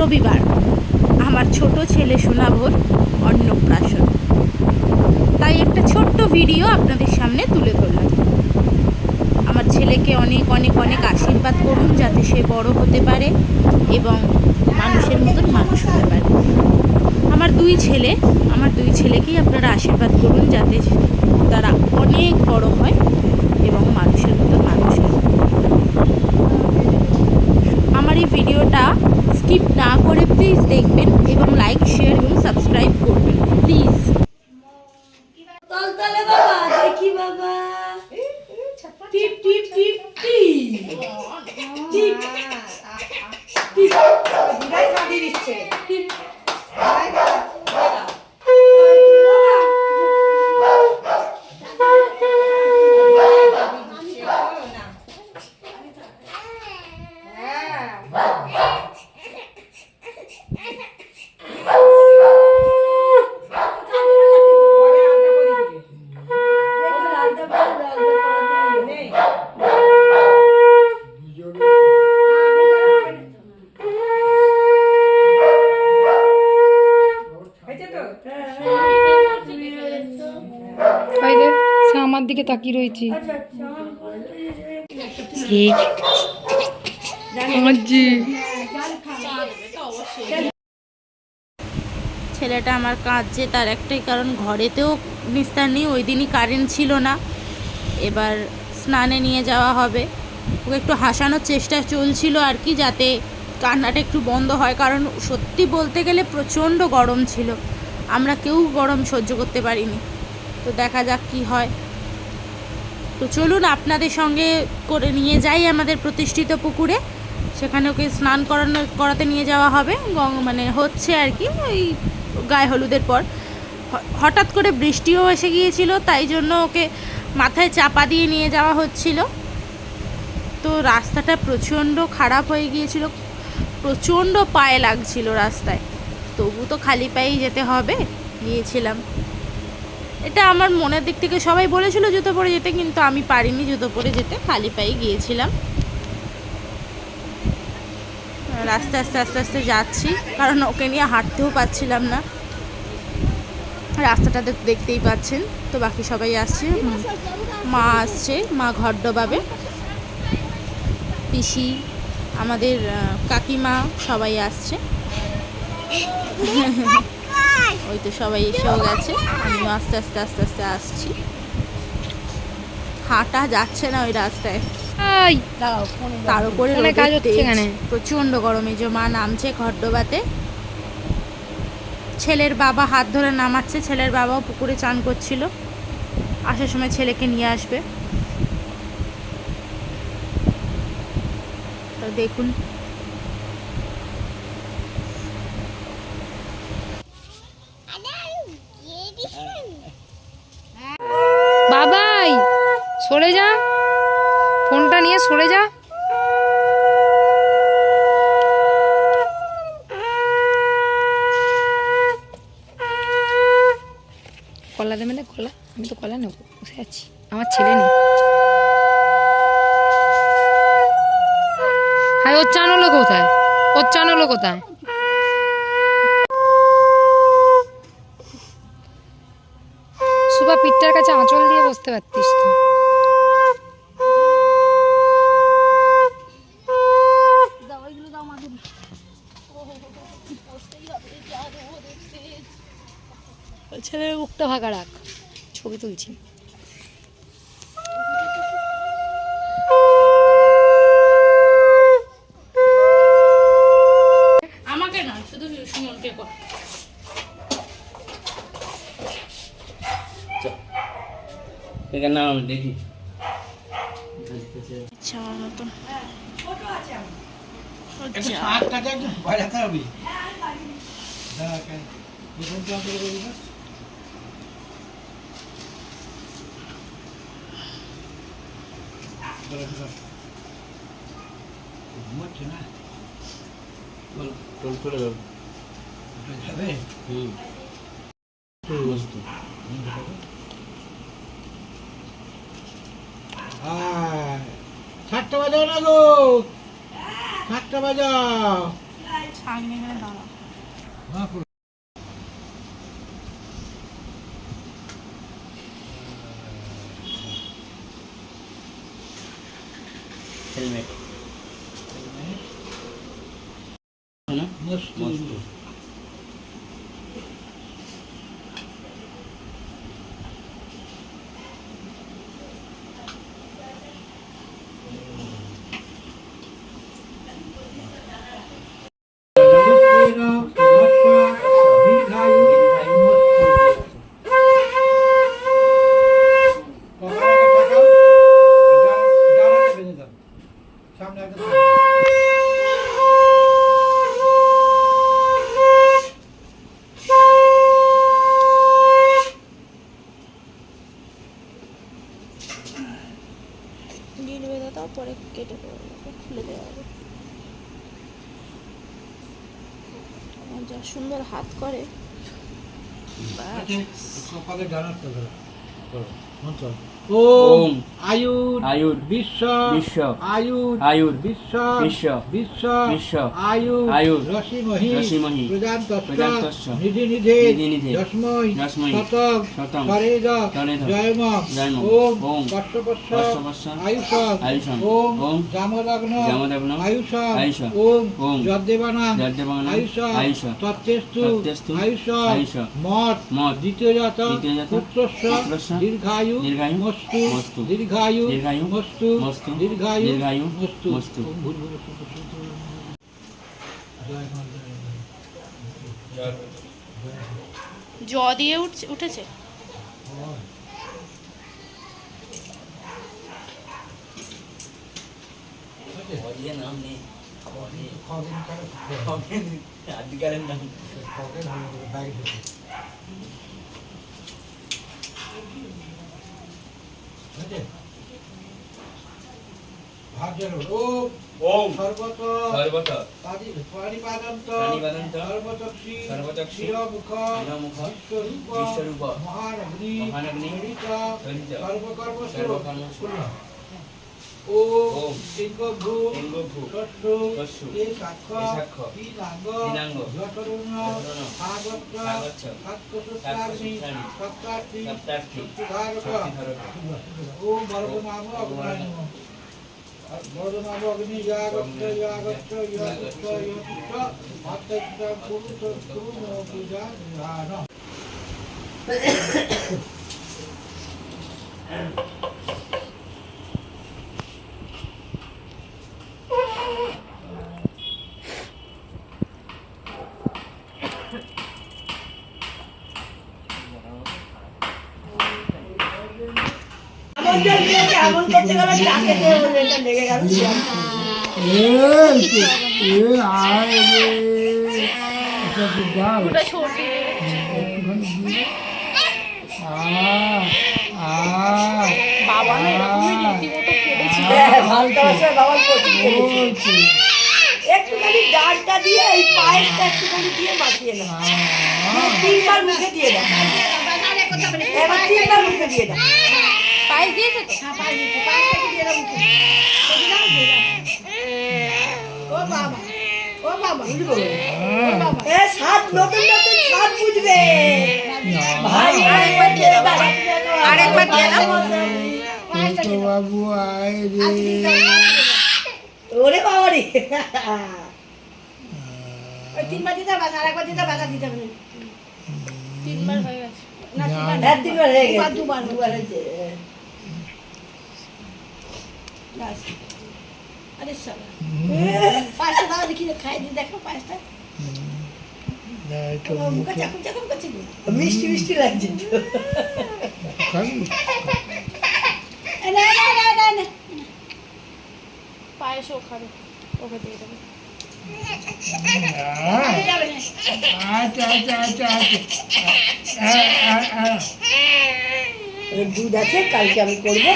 রবিবার আমার ছোট ছেলে সোনাভোর অন্নপ্রাশন, তাই একটা ছোট্ট ভিডিও আপনাদের সামনে তুলে ধরলাম। আমার ছেলেকে অনেক অনেক অনেক আশীর্বাদ করুন যাতে সে বড় হতে পারে এবং মানুষের মতন মানুষ হতে পারে। আমার দুই ছেলেকেই আপনারা আশীর্বাদ করুন যাতে তারা অনেক বড় হয় এবং মানুষের মতন মানুষ হয়। আমার এই ভিডিওটা স্কিপ না করে প্লিজ দেখবেন এবং লাইক, শেয়ার এবং সাবস্ক্রাইব করবেন প্লিজ। তলতলে বাবা, দেখি বাবা। টিপ টিপ টিপ টিপ টিপ টিপ বুড়াই কাঁদিয়ে দিচ্ছে। টিপ আমার দিকে তাকিয়ে রয়েছি। ছেলেটা আমার কাঁদছে, তার একটাই কারণ ঘরেতেও নিস্তার নেই, ওই দিনই কারেন্ট ছিল না। এবার স্নানে নিয়ে যাওয়া হবে, ওকে একটু হাসানোর চেষ্টা চলছিল আর কি, যাতে কান্নাটা একটু বন্ধ হয়। কারণ সত্যি বলতে গেলে প্রচণ্ড গরম ছিল, আমরা কেউ গরম সহ্য করতে পারিনি। তো দেখা যাক কি হয়। তো চলুন আপনাদের সঙ্গে করে নিয়ে যাই আমাদের প্রতিষ্ঠিত পুকুরে, সেখানে ওকে স্নান করাতে নিয়ে যাওয়া হবে। মানে হচ্ছে আর কি, ওই গায়ে হলুদের পর হঠাৎ করে বৃষ্টিও এসে গিয়েছিল, তাই জন্য ওকে মাথায় চাপা দিয়ে নিয়ে যাওয়া হচ্ছিল। তো রাস্তাটা প্রচণ্ড খারাপ হয়ে গিয়েছিল, প্রচণ্ড পায়ে লাগছিল রাস্তায়, তবু তো খালি পায়েই যেতে হবে, গিয়েছিলাম। এটা আমার মনের দিক থেকে সবাই বলেছিল জুতো পরে যেতে, কিন্তু আমি পারিনি জুতো পরে যেতে, খালি পায়ে গিয়েছিলাম। আস্তে আস্তে আস্তে আস্তে যাচ্ছি, কারণ ওকে নিয়ে হাঁটতেও পারছিলাম না। রাস্তাটা দেখতেই পাচ্ছেন। তো বাকি সবাই আসছে, মা আসছে, মা ঘর ডোবাবে, পিসি, আমাদের কাকিমা সবাই আসছে। ওই তো সবাই এসেও গেছে, আমিও আস্তে আস্তে আস্তে আস্তে আসছি। হাঁটা যাচ্ছে না ওই রাস্তায়, তার উপরে প্রচণ্ড গরমে যে মা নামছে ঘরডোবাতে। ছেলের বাবা হাত ধরে নামাচ্ছে, ছেলের বাবাও পুকুরে চান করছিল, আসার সময় ছেলেকে নিয়ে আসবে। তো দেখুন বাবাই, সরে যা, ফোনটা নিয়ে সরে যা। কলা দেবে না? কলা, আমি তো কলা নেবো, বসে আছি, আমার ছেলে নেই। হ্যাঁ, ওর চান হলো কোথায়? ওর চান হলো কোথায়? সুবা পিঠটার কাছে আঁচল দিয়ে বসতে পারতিস তো। ছেলের মুখটা ফাঁকা রাখ, ছবি তুলছি। আমাকে নয়, শুধু সুমনকে কর। না আমি দেখি আচ্ছা, আমার মতন ঠাট্টা বাজাও না গো, ঠাট্টা বাজাও। ছাগনি এখানে দাঁড়া। হেলমেট মস্ত নীল বেঁধে দাও, পরে কেটে দেওয়া যাবে, খুলে দেওয়া হবে। আমার যা সুন্দর হাত করে। সকালে জানাতে হবে মন্ত্র। ওম আয়ুর আয়ুর বিশ্ব বিশ্ব আয়ুর আয়ুর বিশ্ব বিশ্ব বিশ্ব বিশ্ব আয়ুর আয়ুর রসিমহি রসিমহি প্রজান্তস্য প্রজান্তস্য নিধি নিধে নিধি নিধে যস্মৈ যস্মৈ শতম শতম সরেদ সরেদ জয়ম জয়ম ওম ওম কশ্যপস্য কশ্যপস্য আয়ুষম আয়ুষম ওম ওম জামদগ্ন জামদগ্ন আয়ুষম আয়ুষ ওম ওম যদ্দেবানাং যদ্দেবানাং আয়ুষ আয়ুষ তত্তেস্তু তত্তেস্তু আয়ুষ আয়ুষ মত মত দ্বিতীয়জাত দ্বিতীয়জাত পুত্রস্য পুত্রস্য দীর্ঘায়ু দীর্ঘায়ু মস্তু মস্তু দীর্ঘায়ু দীর্ঘায়ু মস্তু মস্তু দীর্ঘায়ু দীর্ঘায়ু মস্তু মস্তু ওম ভূর্ভুবঃ স্বঃ জয় মা জয় জ দিয়ে উঠেছে। নাম নেই খগেন আদিকালের নাম খগেন ব্যাগ ভাগ্যের ও ওম সর্বত সর্বত পানিপাদন্ত প্রাণিপাদন্ত সর্বচক্ষী সর্বচক্ষী শিরমুখ শিরমুখ বিশ্বরূপ বিশ্বরূপ মহানগ্নি মহানগ্নি সরিত সরিত সর্বকর্মসু সর্বকর্মসু ওম সিংহভূ সিংহভূ শস্যু শস্যু এ সাক্ষ্য এ সাক্ষ্য তিনাঙ্গ তিনাঙ্গ যতরুণ যতরুণ সাগচ্ছ সাগচ্ছ সাতকসুত্রাগ্নি সাতকসুত্রাগ্নি সপ্তার্থী সপ্তার্থী শক্তিধারক শক্তিধারক ওম বরদনাম অগ্নায় নমঃ বরদনাম অগ্নি ইয়াগচ্ছ ইয়াগচ্ছ ইয়াগচ্ছ ইয়াগচ্ছ আত্মৈক্য পুরুষ পুরুষ পূজা ধ্যান এমন করতে গেলে টাকে লেগে গেল। ওটা সর্দি বাবা না এরকমই রীতিমতো কেঁদেছিল। ভালোবাসার বাবার প্রতি করেছে। একটুখানি ডালটা দিয়ে এই পায়েসটা একটুখানি দিয়ে মাখিয়ে না, তিনবার মুখে দিয়ে দাও, এবার তিনবার মুখে দিয়ে দাও। পায়েস দিয়েছে তো? ও বাবা, ও বাবা, এ সাত নতুন নতুন সাত বুঝবে ভাই। আরেকবার দিয়ে দাও, আরেকবার দিয়ে দাও। বাবু আয় রে ওরে বাবা রে, ওই তিনবার দিতে হবে, আরেকবার দিতে হবে, দিতে হবে। তিনবার হয়ে গেছে। হ্যাঁ, তিনবার হয়ে গেছে, দুবার হয়েছে। ব্যাস। আরে শালা, পাঁচটা দাও দেখি, খাই দিয়ে দেখো পাঁচটা। মুখে চাকুম চাকুম করছে কি? মিষ্টি মিষ্টি লাগছে তো। না না না না না, পায়েসও খাবে, ওকে দিয়ে দেবে। দুধ আছে, কালকে আমি করবো।